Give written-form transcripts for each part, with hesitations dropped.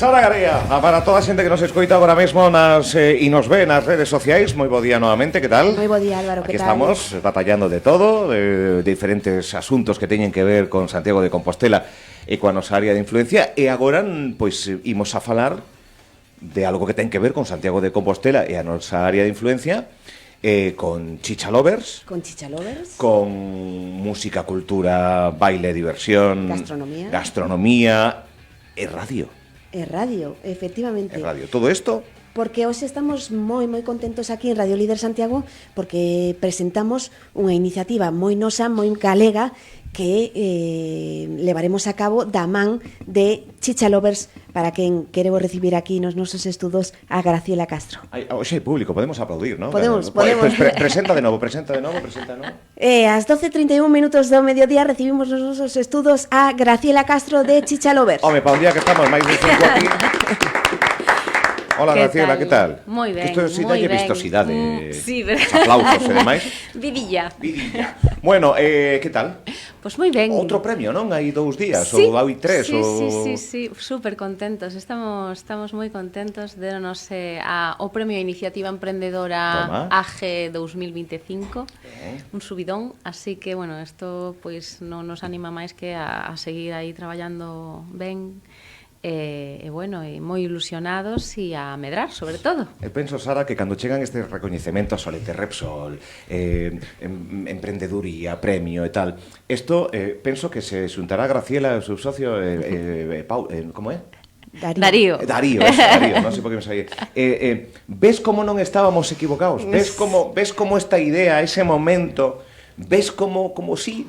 Sara Garea, para toda a xente que nos escoita agora mesmo e nos ve nas redes sociais, moi bo día novamente, que tal? Moi bo día, Álvaro, que Aquí tal? estamos batallando de todo, de diferentes asuntos que teñen que ver con Santiago de Compostela e coa nosa área de influencia, e agora, pois, imos a falar de algo que ten que ver con Santiago de Compostela e a nosa área de influencia, con Chicha Lovers, con música, cultura, baile, diversión, gastronomía e radio. E radio, efectivamente. E radio. Todo isto... Porque hoxe estamos moi contentos aquí en Radio Líder Santiago porque presentamos unha iniciativa moi nosa, moi galega que levaremos a cabo da man de Chicha Lovers para quen queremos recibir aquí nos nosos estudos a Graciela Castro. Oxe, público, podemos aplaudir, non? Podemos. Presenta de novo. Ás 12:31 minutos do mediodía recibimos nos nosos estudos a Graciela Castro de Chicha Lovers. Home, pa un día que estamos máis de 5 aquí... Hola, Graciela, que tal? Moi ben, isto sí dalle vistosidade, sí, aplausos e demais. Vidilla. Bueno, que tal? Pois moi ben. Outro premio, non? Hai 2 días, sí, ou hai 3, Sí, super contentos. Estamos moi contentos de denos o Premio Iniciativa Emprendedora AG 2025. Un subidón, así que, bueno, isto pois non nos anima máis que a seguir aí traballando ben. Bueno, moi ilusionados e a medrar, sobre todo. Eu penso, Sara, que cando chegan estes recoñecementos Solete Repsol, emprendeduría, premio e tal, isto, penso que se xuntará Graciela, o seu socio, Pau, como é? Darío, non sei por que me saí. Ves como non estábamos equivocados? Ves como esta idea, ese momento, ves como sí?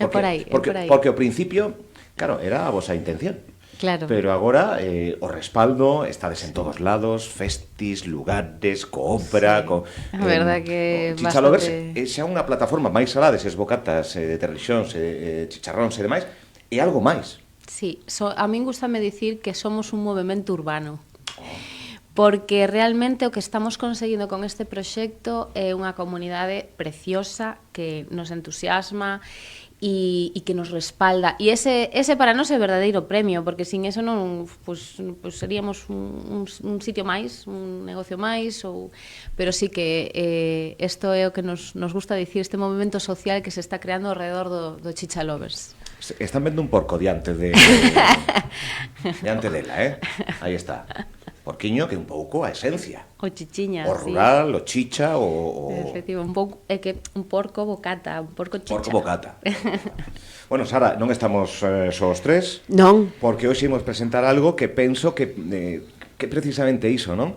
É por aí. Porque ao principio, claro, era a vosa intención. Claro. Pero agora o respaldo, estades en todos lados, festis, lugares, coopra, a verdad que Chicha Lovers xa unha plataforma máis alá deses bocatas de terrixóns, chicharróns e demais, e algo máis. Sí, a min gustame dicir que somos un movemento urbano. Porque realmente o que estamos conseguindo con este proxecto é unha comunidade preciosa que nos entusiasma e que nos respalda. E ese para nós é o verdadeiro premio, porque sin eso non pues seríamos un sitio máis, un negocio máis, pero sí que isto é o que nos gusta dicir, este movimento social que se está creando alrededor do Chicha Lovers. Están vendo un porco diante dela, aí está. Porquiño que un pouco a esencia. O chichiña, o rural, o chicha, o... Efectivo, un pouco, é que un porco bocata, un porco chicha. Porco bocata. Bueno, Sara, non estamos só os tres. Non. Porque hoxe imos presentar algo que penso que precisamente iso, non?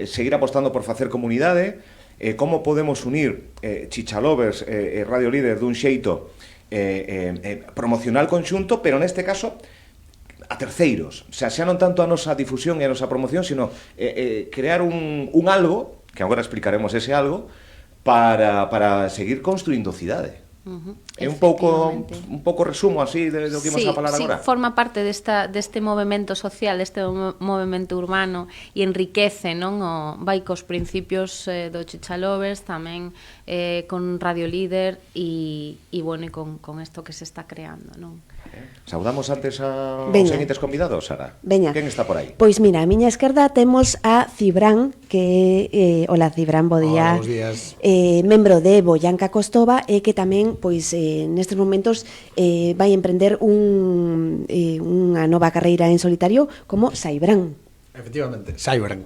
Seguir apostando por facer comunidade, como podemos unir Chicha Lovers e Radio Líder dun xeito promocional conxunto, pero neste caso a terceiros, xa non tanto a nosa difusión e a nosa promoción, sino crear un algo, que agora explicaremos ese algo, para seguir construindo cidade. É un pouco resumo así do que imos a falar agora. Sí, forma parte deste movemento social, deste movemento urbano e enriquece, non? Vai cos principios do Chicha Lovers, tamén con Radio Líder e bueno, con isto que se está creando, non? Saudamos antes aos seguintes convidados, Sara. Veña. Quen está por aí? Pois mira, a miña esquerda temos a Cibran, que hola Cibran, bo día. Hola, buenos días. Membro de Boyanca Costova e que tamén, pois, nestes momentos vai emprender unha nova carreira en solitario como Saibran. Efectivamente, Saibran,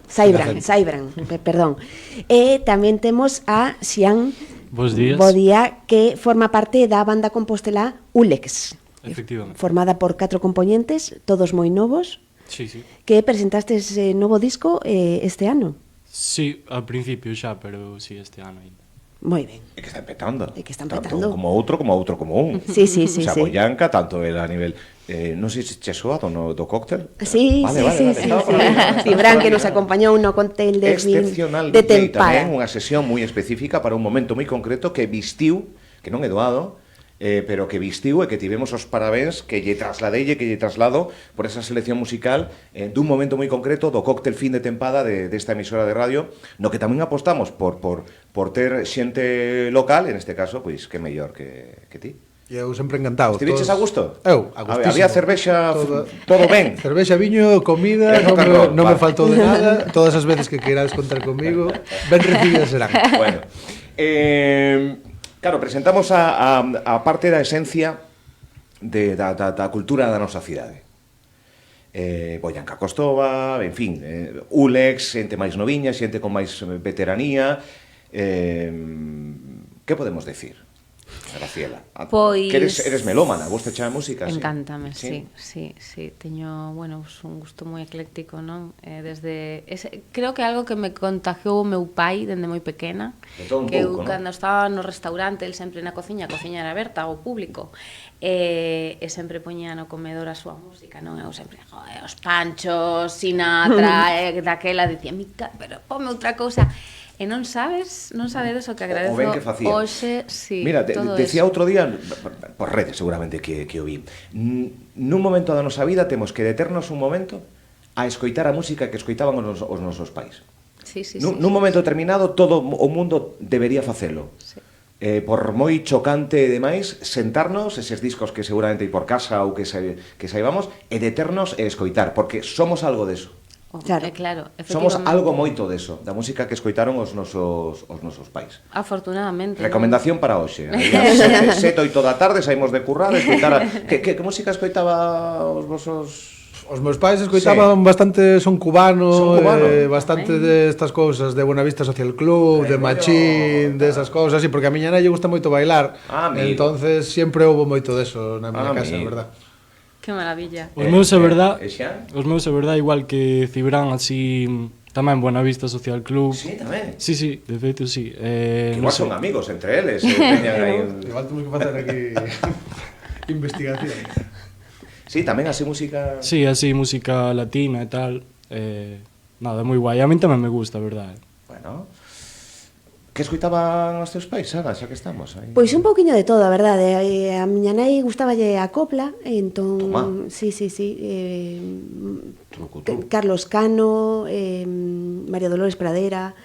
perdón. E tamén temos a Xian, bos días. Bo día, que forma parte da banda compostelá Ulex. Efectivamente. Formada por 4 componentes, todos moi novos. Sí, sí. Que presentaste ese novo disco este ano. Sí, al principio xa, pero sí, este ano ainda. Moi ben. É que están petando. Tanto como outro como un. Sí. O sea, Boyanca, tanto a nivel... non sei se che soa do cóctel. Sí. Cibran, que nos acompañou no cóctel de excepcional de Tempara. Tamén unha sesión moi específica para un momento moi concreto que vistiu, que non é doado, pero que vistiu e que tivemos os parabéns que lle traslado por esa selección musical dun momento moi concreto do cóctel fin de tempada desta emisora de radio, no que tamén apostamos por ter xente local, en este caso, pois, que mellor que ti. E eu sempre encantado. Estiveches a gusto? Eu, a gustísimo. Había cervexa, todo ben. Cervexa, viño, comida, E rock and roll, non me vale. faltou de nada. Todas as veces que queirades contar comigo, ben recibidas serán. Bueno, claro, presentamos a parte da esencia da cultura da nosa cidade. Boianca Costova, en fin, Ulex, xente máis noviña, xente con máis veteranía. Que podemos decir, Graciela? Pois... Que eres melómana, vos te echa a música? Encántame, sí. sí. Teño, bueno, un gusto moi ecléctico, non? Creo que algo que me contagiou o meu pai dende moi pequena, De todo un que pouco, eu cando estaba no restaurante, el sempre na cociña, a cociña era aberta ao público, e sempre poñía no comedor a súa música, non? Eu sempre, joder, os Panchos, Sinatra, daquela, dicía, mica, pero ponme outra cousa. E non sabedes o que agradezo O ben que facía. hoxe, sí, Mira, todo decía eso. outro día, por redes seguramente que o vi, nun momento da nosa vida temos que deternos un momento a escoitar a música que escoitaban os nosos pais. Sí, Nun momento determinado todo o mundo debería facelo. Sí. Por moi chocante e demais, sentarnos eses discos que seguramente hai por casa ou que saibamos e deternos e escoitar, porque somos algo deso. Claro. Claro, Somos efectivamente. algo moito deso, da música que escoitaron os nosos pais. Afortunadamente. Recomendación para hoxe. Aí a 7, 8 da tarde saímos de currar, escoitar que música escoitaba os vosos... Os meus pais escoitaban bastante son cubano, bastante Tamén. destas cousas de Buenavista Social Club, de Machín, desas cousas, e porque a miña nai lle gusta moito bailar. Amigo. Entonces sempre houbo moito deso na miña casa, Amigo. verdad. Que maravilla. Os meus é verdad, Xa? os meus é verdad igual que Cibrán, así tamén Buenavista Social Club. Sí, tamén. Sí, de feito sí. Igual Non sei. son amigos entre eles, teñan aí... Igual temos que facer aquí investigación. Sí, tamén así música... Sí, así música latina e tal. Nada, moi guai. A min tamén me gusta, a verdade. Bueno... Que escoitaban os teus pais, Sara, xa que estamos aí? Pois un pouquiño de todo, a verdade. A miña nai gustaballe a copla, entón... Toma. Sí. Truco. Carlos Cano, María Dolores Pradera,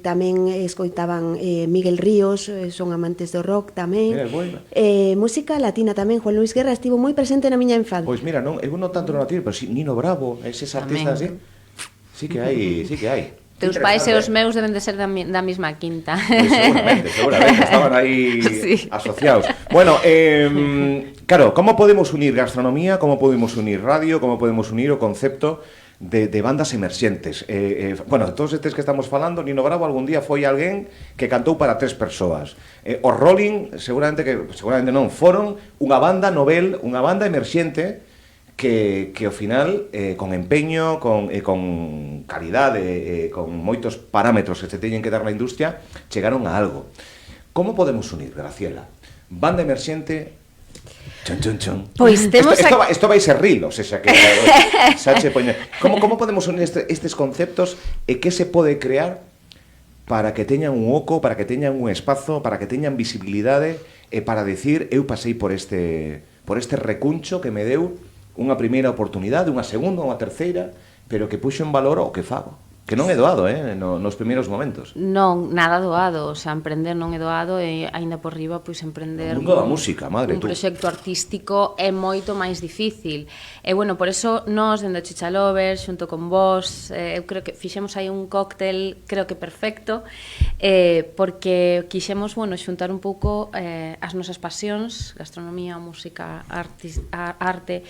tamén escoitaban Miguel Ríos, son amantes do rock tamén. Mira, bueno. Música latina tamén, Juan Luis Guerra estivo moi presente na miña infancia. Pois mira, non, eu non tanto no latino, pero si Nino Bravo, eses artistas así, sí que hai. Teus pais e os meus deben de ser da mesma quinta. Pois seguramente, estaban aí Sí. asociados. Bueno, claro, como podemos unir gastronomía, como podemos unir radio, como podemos unir o concepto de bandas emerxentes? Bueno, de todos estes que estamos falando, Nino Bravo algún día foi alguén que cantou para 3 persoas. Os Rolling, seguramente non, foron unha banda novel, unha banda emerxente que ao final, con empeño, con calidade, con moitos parámetros que se teñen que dar na industria, chegaron a algo. Como podemos unir, Graciela? Banda emerxente... Chon. Pois temos Esto vai ser rilo, xa que... Como podemos unir estes conceptos e que se pode crear para que teñan un oco, para que teñan un espazo, para que teñan visibilidade e para decir, eu pasei por este recuncho que me deu unha primeira oportunidade, unha segunda, unha terceira, pero que puxo en valor o que fago. Que non é doado, nos primeiros momentos. Non, nada doado, o sea, emprender non é doado e aínda por riba, pois emprender O mundo da música, madre, un tú. proxecto artístico é moito máis difícil. E bueno, por eso nós dende Chicha Lovers, xunto con vos, eu creo que fixemos aí un cóctel, creo que perfecto, porque quixemos, bueno, xuntar un pouco as nosas pasións, gastronomía, música, arte,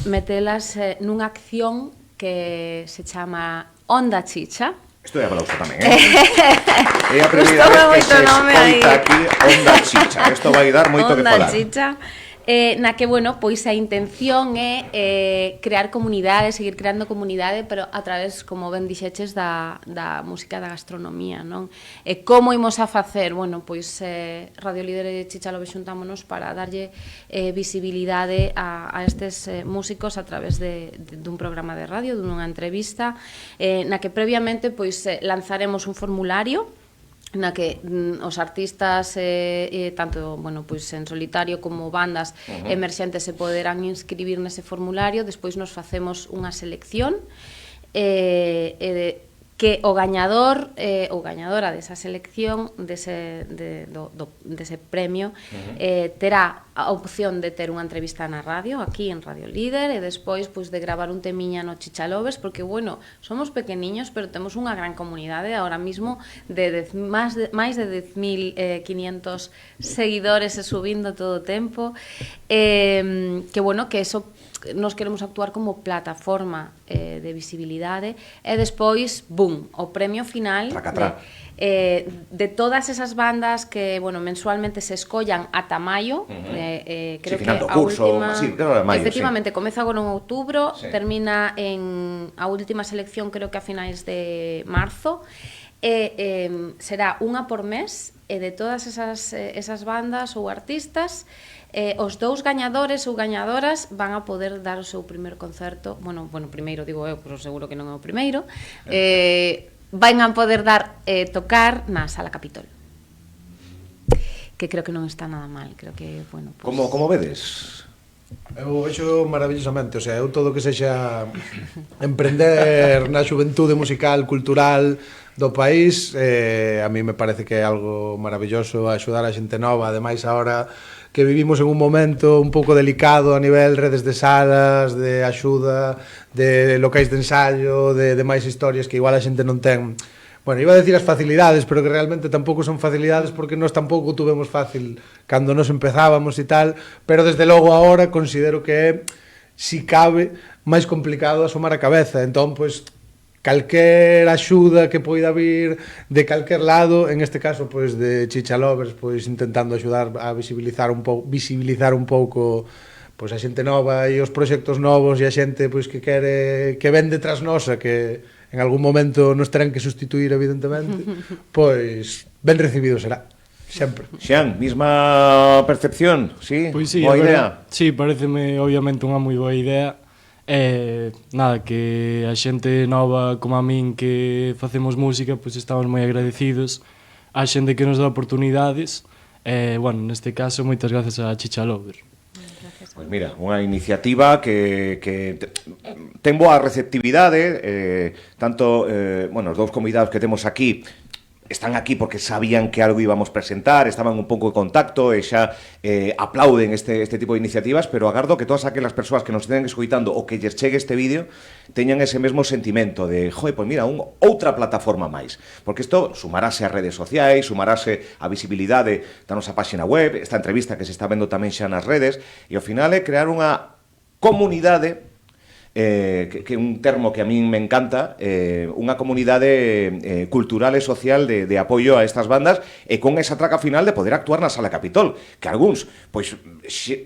metelas nunha acción que se chama Onda Chicha. Isto é aplauso tamén, É a primeira Gustoume vez que moito se o nome escoita aí. aquí Onda Chicha. Isto vai dar moito que Onda falar. Chicha, na que, bueno, pois a intención é crear comunidade, seguir creando comunidade, pero a través, como ben dixeches, da música da gastronomía, non? E como imos a facer? Bueno, pois Radio Líder e Chicha Lobe xuntámonos para darlle visibilidade a estes músicos a través dun programa de radio, dunha entrevista, na que previamente pois lanzaremos un formulario na que os artistas tanto, bueno, pois en solitario como bandas emerxentes se poderán inscribir nese formulario, despois nos facemos unha selección que que o gañador ou gañadora desa selección dese premio terá a opción de ter unha entrevista na radio, aquí en Radio Líder, e despois pois, de gravar un temiña no Chichalovers, porque, bueno, somos pequeniños, pero temos unha gran comunidade ahora mismo de máis de 10.500 seguidores e subindo todo o tempo, que, bueno, que eso nos queremos actuar como plataforma de visibilidade e despois, boom, o premio final de todas esas bandas que, bueno, mensualmente se escollan ata maio, creo que a última, efectivamente, comeza agora en outubro, termina en a última selección creo que a finais de marzo, será unha por mes, e de todas esas bandas ou artistas, os dous gañadores ou gañadoras van a poder dar o seu primeiro concerto, bueno, primeiro digo eu, pero seguro que non é o primeiro, van a poder tocar na Sala Capitol, que creo que non está nada mal, creo que, bueno, pues... Como vedes? Eu vexo maravillosamente, o sea, eu todo que sexa emprender na xuventude musical, cultural do país, a mí me parece que é algo maravilloso, axudar a xente nova, ademais agora que vivimos en un momento un pouco delicado a nivel redes de salas, de axuda, de locais de ensaio, de máis historias que igual a xente non ten. Bueno, iba a decir as facilidades, pero que realmente tampouco son facilidades porque nós tampouco tuvemos fácil cando nos empezábamos e tal, pero desde logo agora considero que é, si cabe, máis complicado asomar a cabeza. Entón, pois, calquer axuda que poida vir de calquer lado, en este caso pois de Chichalovers, pois intentando axudar a visibilizar un pouco pois a xente nova e os proxectos novos e a xente pois que quere que ven detrás nosa, que en algún momento nos terán que sustituir evidentemente, pois ben recibido será. Sempre. Xan, misma percepción, sí? Pois sí, boa idea. Sí, pareceme obviamente unha moi boa idea. Nada, que a xente nova como a min que facemos música, pois estamos moi agradecidos a xente que nos dá oportunidades. Bueno, neste caso, moitas gracias a Chichalovers. Pois mira, unha iniciativa que ten boa receptividade, tanto, bueno, os dous convidados que temos aquí están aquí porque sabían que algo íbamos presentar, estaban un pouco en contacto e xa aplauden este tipo de iniciativas, pero agardo que todas aquelas persoas que nos estén escoitando ou que lles chegue este vídeo teñan ese mesmo sentimento de, joe, pois mira, outra plataforma máis, porque isto sumarase ás redes sociais, sumarase á visibilidade da nosa páxina web, esta entrevista que se está vendo tamén xa nas redes, e ao final é crear unha comunidade, que é un termo que a min me encanta, unha comunidade cultural e social de apoio a estas bandas, e con esa traca final de poder actuar na Sala Capitol, que algúns, pois,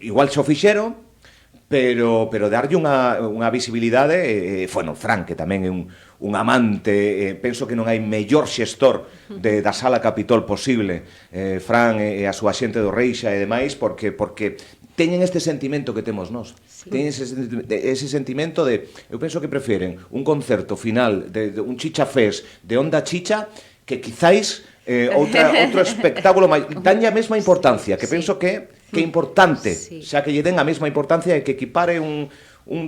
igual xo fixeron, pero darlle unha visibilidade, bueno, Fran, que tamén é un amante, penso que non hai mellor xestor da Sala Capitol posible, Fran e a súa xente do Reixa e demais, porque teñen este sentimento que temos nós. Sí. Teñen ese sentimento de, eu penso que prefieren un concerto final de un Chicha Fest de Onda Chicha que quizáis outro espectáculo máis, danlle a mesma importancia, que penso que é importante, xa que lle den a mesma importancia e que equipare un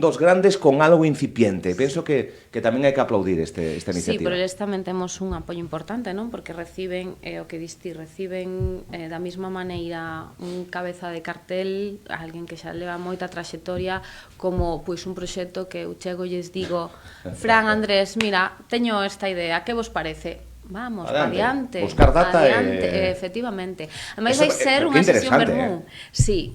dos grandes con algo incipiente. Penso que tamén hai que aplaudir esta iniciativa. Sí, pero eles tamén temos un apoio importante, non? Porque reciben, o que diste, reciben da mesma maneira un cabeza de cartel, alguén que xa leva moita traxectoria, como pois un proxecto que eu chego e lles digo, Fran, Andrés, mira, teño esta idea, que vos parece? Vamos, adiante. Buscar data efectivamente. Ademais vai ser unha sesión vermú. Sí,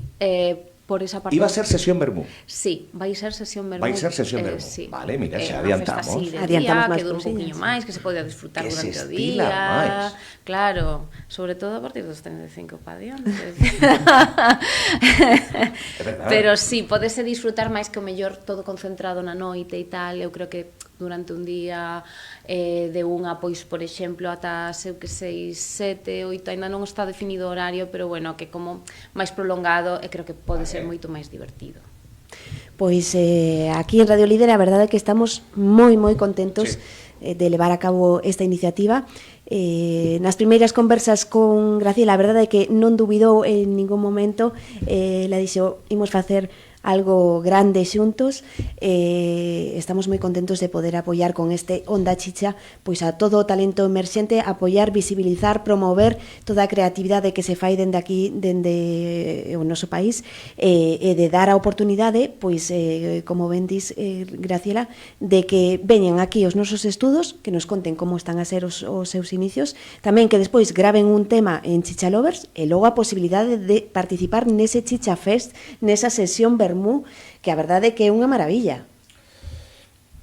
por esa parte. Iba a ser sesión vermú. Sí, vai ser sesión vermú. Vai ser sesión vermú. Sí. Vale, mira, xa adiantamos. Adiantamos máis que dure un poquinho máis, que se pode disfrutar que durante o día. Máis. Claro, sobre todo a partir dos 35 para diante. Pero sí, podese disfrutar máis que o mellor todo concentrado na noite e tal. Eu creo que durante un día de unha, pois, por exemplo, ata, sei que 6, 7, 8, ainda non está definido o horario, pero bueno, que como máis prolongado, e creo que pode ser moito máis divertido. Pois aquí en Radio Líder a verdade é que estamos moi contentos de levar a cabo esta iniciativa. Nas primeiras conversas con Graciela, a verdade é que non dubidou en ningún momento, la dixo, imos facer algo grande xuntos. Estamos moi contentos de poder apoiar con este Onda Chicha pois a todo o talento emerxente, apoiar, visibilizar, promover toda a creatividade que se fai dende aquí, dende o noso país, e de dar a oportunidade, pois, como ben dis, Graciela, de que veñan aquí os nosos estudos, que nos conten como están a ser os seus inicios, tamén que despois graven un tema en Chicha Lovers, e logo a posibilidade de participar nese Chicha Fest, nesa sesión Bermú, que a verdade é que é unha maravilla.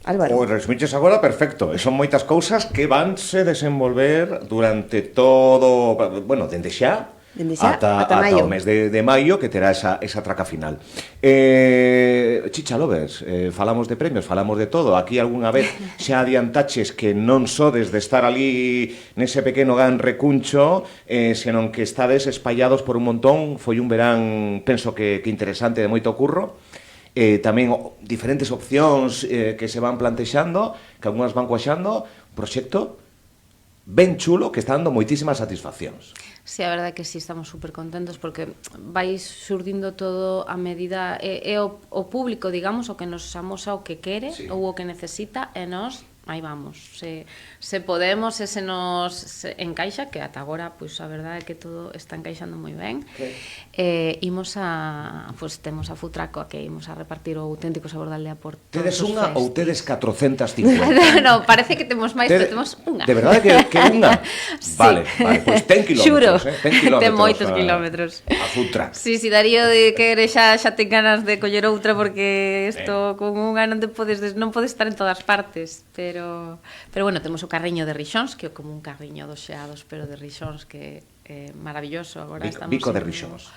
Álvaro. O resumiches agora perfecto, e son moitas cousas que vanse desenvolver durante todo, bueno, dende xa, ata maio. o mes de maio, que terá esa traca final. Chicha Lovers, falamos de premios, falamos de todo. Aquí algunha vez xa adiantaches que non sodes de estar ali nese pequeno gran recuncho, senón que estades espallados por un montón. Foi un verán, penso que interesante, de moito curro. Tamén diferentes opcións que se van plantexando, que algunhas van coaxando. Proxecto ben chulo que está dando moitísimas satisfaccións. Sí, a verdade é que sí, estamos super contentos porque vai surdindo todo a medida, é o público, digamos, o que nos amosa o que quere, sí, ou o que necesita, e nós aí vamos, se podemos, se nos encaixa, que ata agora, pois a verdade é que todo está encaixando moi ben. Imos a, pois temos a Futraco que imos a repartir o auténtico sabor da aldea por todos tedes os unha festis. ou tedes 450? No, parece que temos máis, pero temos unha. De verdade que unha? Sí. Vale, pois ten kilómetros, Xuro, ten moitos kilómetros. A Futra. Sí, Darío de que xa ten ganas de coller outra porque isto con unha non podes estar en todas partes, pero bueno, temos o carriño de Rixóns, que é como un carriño dos xeados, pero de Rixóns, que é maravilloso. Agora Bico de Rixóns.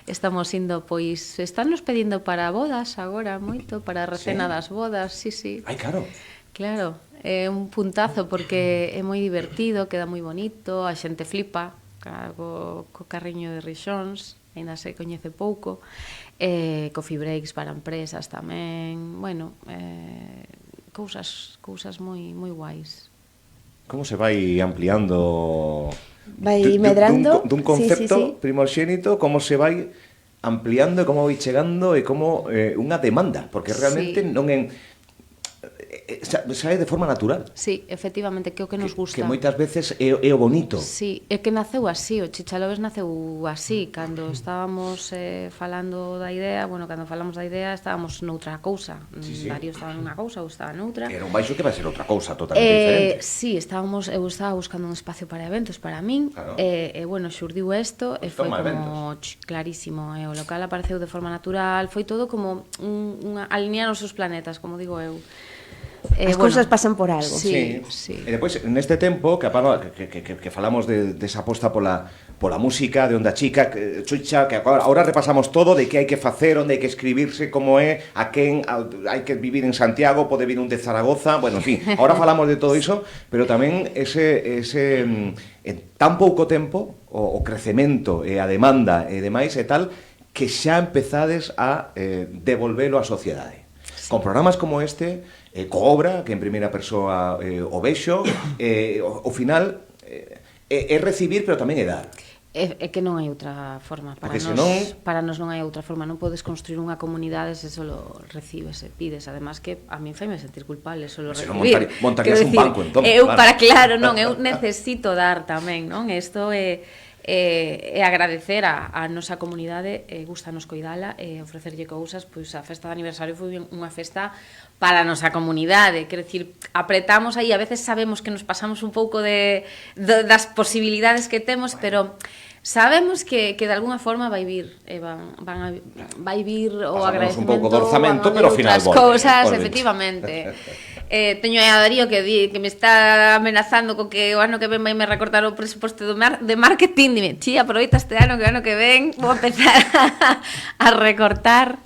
Estamos indo, pois, están nos pedindo para bodas agora, moito, para a recena das bodas, sí. Ai, claro. Claro, é un puntazo porque é moi divertido, queda moi bonito, a xente flipa co carriño de Rixóns, aínda se coñece pouco. Coffee breaks para empresas tamén, bueno, cousas moi guais. Como se vai ampliando, vai medrando dun concepto sí. primorxénito, como se vai ampliando e como vai chegando e como unha demanda, porque realmente non sae de forma natural. Sí, efectivamente, que é o que nos gusta. Que moitas veces é o bonito. Sí, é que naceu así, o Chicha Lovers naceu así, cando estábamos falando da idea, bueno, cando falamos da idea estábamos noutra cousa. Sí. Darío estaba nunha cousa, eu estaba noutra. Era un baixo que vai ser outra cousa totalmente diferente. Sí, eu estaba buscando un espacio para eventos para min, claro. Bueno, xurdiu isto, e foi como clarísimo, o local apareceu de forma natural, foi todo como alinear os seus planetas, como digo eu. As cousas pasan por algo. Sí. E depois, neste tempo, que falamos desa aposta pola música, de Onda Chica, Chicha, que agora repasamos todo, de que hai que facer, onde hai que escribirse, como é, a quen hai que vivir en Santiago, pode vir un de Zaragoza, bueno, en fin, agora falamos de todo iso, pero tamén en tan pouco tempo, o crecemento e a demanda e demais e tal, que xa empezades a devolvelo á sociedade. Con programas como este, co obra, que en primeira persoa o vexo, ao final é recibir, pero tamén é dar. É que non hai outra forma. Para nos non hai outra forma. Non podes construir unha comunidade se solo recibes e pides. Además que a min faime sentir culpable solo recibir. Montarías un banco, entón. Eu necesito dar tamén, non? Isto é agradecer a nosa comunidade, gustanos coidala e ofrecerlle cousas, pois a festa de aniversario foi unha festa para a nosa comunidade, quero dicir, apretamos aí, a veces sabemos que nos pasamos un pouco das posibilidades que temos, pero sabemos que de alguna forma vai vir vai vir o agradecemento, un pouco de orzamento, pero ao final cousas, efectivamente. Teño a Darío que me está amenazando con que o ano que ven vai me recortar o presuposto de marketing. Dime, aproveita este ano, que o ano que ven vou empezar a recortar.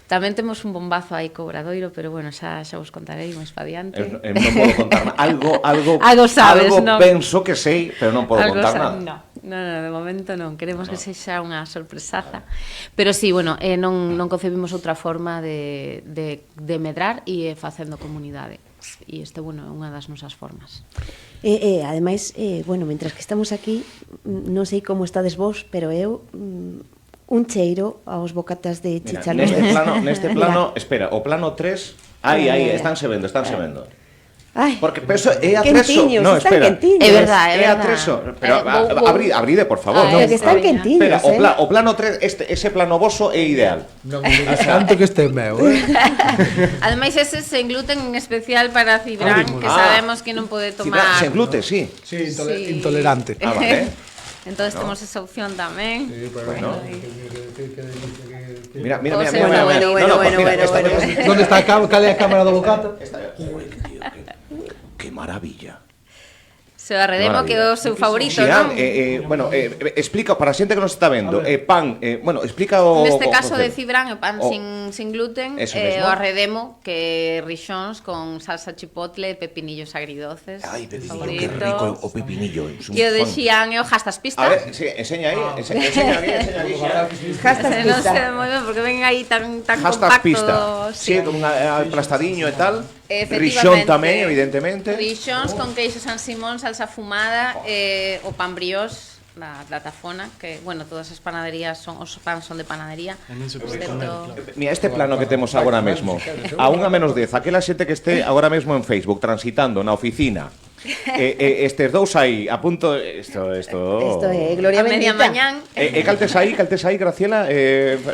Tamén temos un bombazo aí co Obradoiro, pero bueno, xa vos contarei máis pa diante. Non podo contar nada. Algo sabes, non? Penso que sei, pero non podo contar nada. No, de momento non. Queremos que sexa unha sorpresaza. Pero sí, bueno, non concebimos outra forma de medrar e facendo comunidade. E este, bueno, é unha das nosas formas. Ademais, bueno, mentras que estamos aquí, non sei como estades vos, pero eu un cheiro aos bocatas de Mira, Chicha López. neste plano, espera, o plano 3, aí, estánse vendo. Ai, Porque penso, é atreso. quentiños, No, están espera. quentiños. É verdade, É atreso. Pero abride, por favor. Pero que están quentiños, Espera, o plano 3, ese plano voso é ideal. Non me digas tanto que este é meu, Ademais, ese sen gluten en especial para Cibran, que sabemos que non pode tomar. Sen gluten, sí. Sí, Sí. intolerante. Ah, vale. Entón temos esa opción tamén. Sí, pero Bueno. Mira. Bueno, No, pues mira, esta- Onde está a cal é a cámara do bocata? Joder, tío, qué maravilla. Se o arredemo que é o seu favorito, Xian, non? explica para a xente que nos está vendo, pan, explica o Neste caso de concepto. Cibran, o pan O- sin gluten, Eso mesmo. o arredemo, que é rixóns con salsa chipotle e pepinillos agridoces. Ay, pepinillo, favoritos. qué rico o pepinillo. Es un E o de fan. Xian é o jastas pista. A ver, sí, enseña aí, enseña aquí, Xian. Hashtag Non pizza. sei moi ben, porque ven aí tan Hashtag compacto. pista. Sí, con aplastadiño e tal. Efectivamente. Rixón tamén, evidentemente. Rixóns con queixo San Simón, salsa fumada, o pan brioche da Tafona, que, bueno, todas as panaderías os pans son de panadería. Mira, este plano que temos agora mesmo, a 1:10, aquela xente que este agora mesmo en Facebook transitando na oficina, estes dous aí, a punto, isto Isto é Gloria A media Bendita. mañán. caltes aí, Graciela,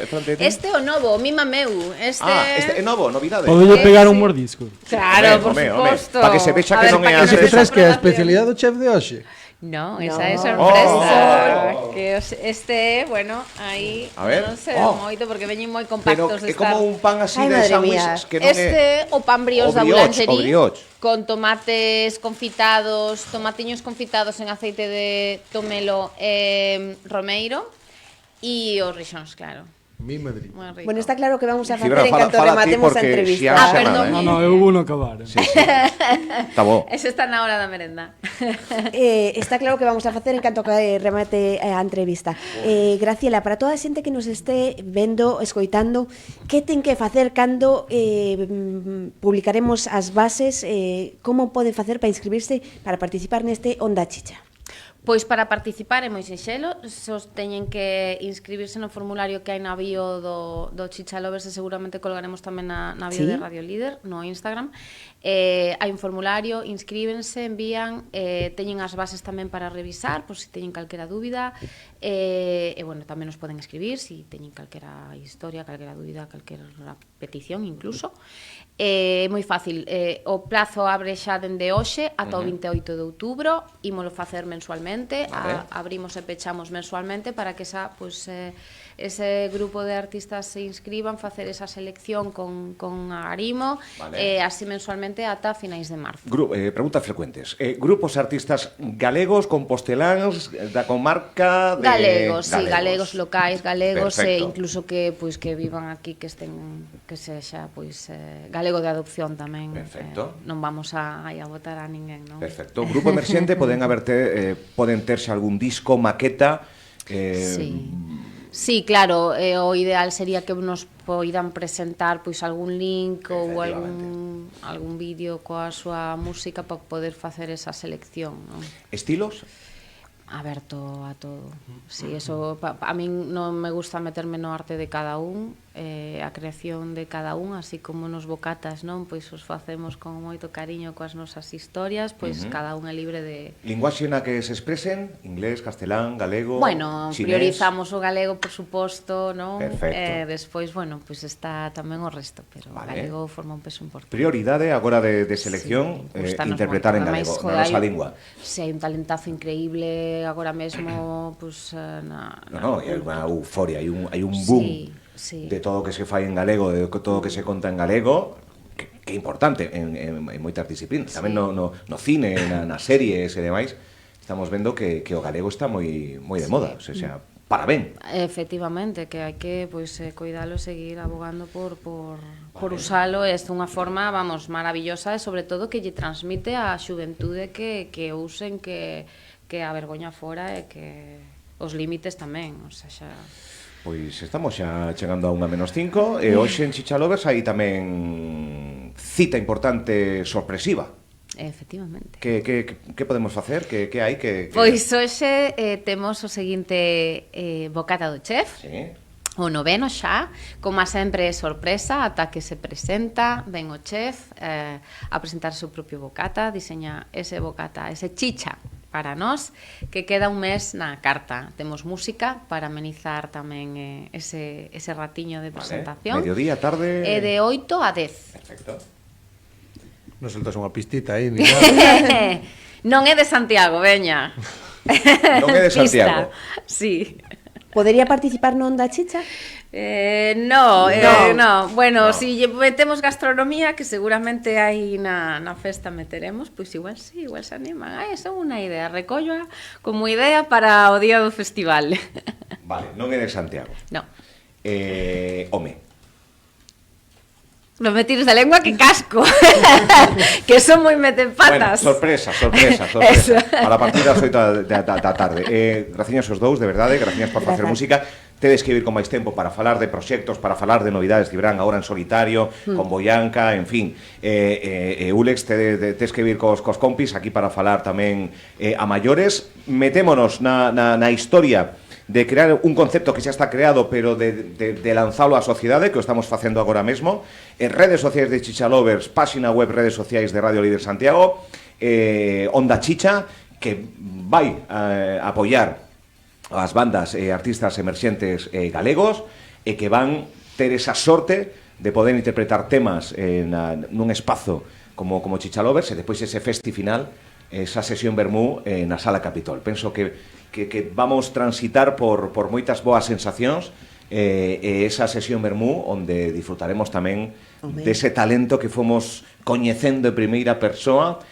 fronte de ti. Este o novo, o mima meu. Este este é novo, novidade. Podo pegar un sí. mordisco. Claro, por Home, suposto. para que se vexa A que ver, non é para Ese antes. que traes que é a aprobación. especialidade do chef de hoxe. No, esa No. é sorpresa. Que este, bueno, aí A ver. non sei moito porque veñen moi Pero compactos de é como estar. un pan así Ai, de madre sándwich mía. que non é... Este o pan brioche da brioche, o boulangerie brioche. con tomates confitados, tomatiños confitados en aceite de tomelo e romeiro e os rixóns, claro. Mi Madrid. Moi rico. Bueno, está claro que vamos a facer Cibra, en canto fala ti rematemos a porque entrevista. Xian Ah, xa perdón. nada, No, eu vou no acabar. Sí. Está bo. Ese está na hora da merenda. Está claro que vamos a facer en canto que remate a entrevista. Graciela, para toda a xente que nos este vendo, escoitando, que ten que facer cando publicaremos as bases, como pode facer para inscribirse para participar neste Onda Chicha? Pois para participar é moi sinxelo, sos teñen que inscribirse no formulario que hai na bio do Chicha Lovers e seguramente colgaremos tamén na bio Sí. de Radio Líder, no Instagram. Hai un formulario, inscríbense, envían, teñen as bases tamén para revisar, por se teñen calquera dúbida, e bueno, tamén nos poden escribir se teñen calquera historia, calquera dúbida, calquera petición incluso. É moi fácil, o plazo abre xa dende hoxe ata o 28 de outubro, ímolo facer mensualmente, Vale. abrimos e pechamos mensualmente para que ese grupo de artistas se inscriban, facer esa selección con Agarimo, Vale. así mensualmente ata finais de marzo. Preguntas frecuentes. Grupos artistas galegos, composteláns, da comarca de... Galegos, sí, galegos locais, galegos e Perfecto. incluso que vivan aquí, que sexa galego de adopción tamén. Perfecto. Non vamos a votar a ninguén, non? Perfecto. Grupo emerxente poden terse algún disco, maqueta... Sí, claro, o ideal sería que nos poidan presentar pois algún link ou algún vídeo coa súa música para poder facer esa selección, non? Estilos? Aberto a todo. Sí, eso a min non me gusta meterme no arte de cada un, a creación de cada un, así como nos bocatas, non? Pois os facemos con moito cariño coas nosas historias, pois cada un é libre de... Linguaxe na que se expresen? Inglés, castelán, galego, Bueno, chinés? priorizamos o galego, por suposto, non? Perfecto. Despois, bueno, pois está tamén o resto, pero Vale. o galego forma un peso importante. Prioridade agora de selección, Sí, gustanos interpretar en moito. galego, Ademais, na nosa lingua. Se hai un talentazo increíble agora mesmo, pois No, hai unha euforia, hai un boom sí. de todo o que se fai en galego, de todo o que se conta en galego, que é importante en moitas disciplinas. Tamén no cine, nas series e demais, estamos vendo que o galego está moi de moda, o sea, para ben. Efectivamente, que hai que coidalo e seguir abogando por usalo. É unha forma, vamos, maravillosa e sobre todo que lle transmite á xuventude que usen, que a vergoña fora e que os límites tamén, o sea, xa... Pois estamos xa chegando a 1:05 e hoxe en Chicha Lovers hai tamén cita importante sorpresiva. Efectivamente. Que podemos facer? Que hai? Pois hoxe temos o seguinte bocata do chef. Sí. o noveno xa, como sempre é sorpresa ata que se presenta, ven o chef a presentar o seu propio bocata, diseña ese bocata, ese chicha para nós, que queda un mes na carta. Temos música para amenizar tamén ese ratiño de presentación. Mediodía, tarde... E de 8 a 10. Perfecto. Non soltas unha pistita aí, ni nada. Non é de Santiago, veña. Non é de Santiago. Pista. Sí. Podería participar no Onda Chicha? No. Bueno, si metemos gastronomía, que seguramente aí na festa meteremos, pois igual sí, igual se animan. Esa é unha idea, recolloa como idea para o día do festival. Vale, non é de Santiago. No. Home, Non me tires a lengua que casco. Que son moi metepatas. bueno, sorpresa. Para a partir das 8 da tarde. Graciñas aos dous, de verdade, graciñas por facer música. Tedes que vir con máis tempo para falar de proxectos, para falar de novidades que virán agora en solitario, con Boyanca, en fin. Ulex, tes que vir cos compis aquí para falar tamén a maiores. Metémonos na historia de crear un concepto que xa está creado, pero de lanzalo á sociedade, que o estamos facendo agora mesmo, en redes sociais de Chicha Lovers, páxina web, redes sociais de Radio Líder Santiago, Onda Chicha, que vai a apoiar as bandas e artistas emerxentes galegos, e que van ter esa sorte de poder interpretar temas nun espazo como Chicha Lovers, e depois ese festi final, esa sesión vermú na Sala Capitol. Penso que vamos transitar por moitas boas sensacións, e esa sesión vermú onde disfrutaremos tamén dese talento que fomos coñecendo en primeira persoa,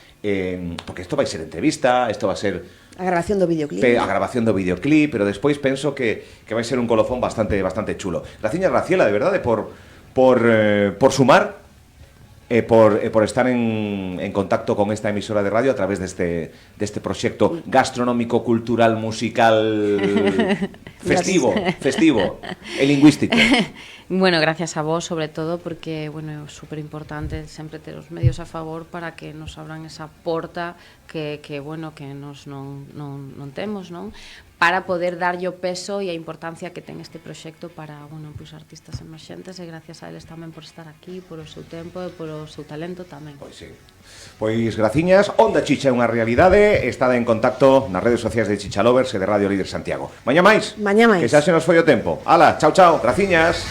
porque isto vai ser entrevista, isto vai ser a grabación do videoclip. A grabación do videoclip, pero despois penso que vai ser un colofón bastante chulo. Graciñas, Graciela, de verdade, por sumar, por estar en contacto con esta emisora de radio a través deste proxecto gastronómico, cultural, musical, festivo e lingüístico. Bueno, gracias a vos, sobre todo, porque, bueno, é super importante sempre ter os medios a favor para que nos abran esa porta que bueno, que nos non temos, non? Para poder darlle o peso e a importancia que ten este proxecto para, bueno, pues, artistas emerxentes, e gracias a eles tamén por estar aquí, por o seu tempo e por o seu talento tamén. Pois sí. Pois graciñas, Onda Chicha é unha realidade, estada en contacto nas redes sociais de Chicha Lovers e de Radio Líder Santiago. Mañá máis. Mañá máis. Que xa se nos foi o tempo. Ala, chao, graciñas.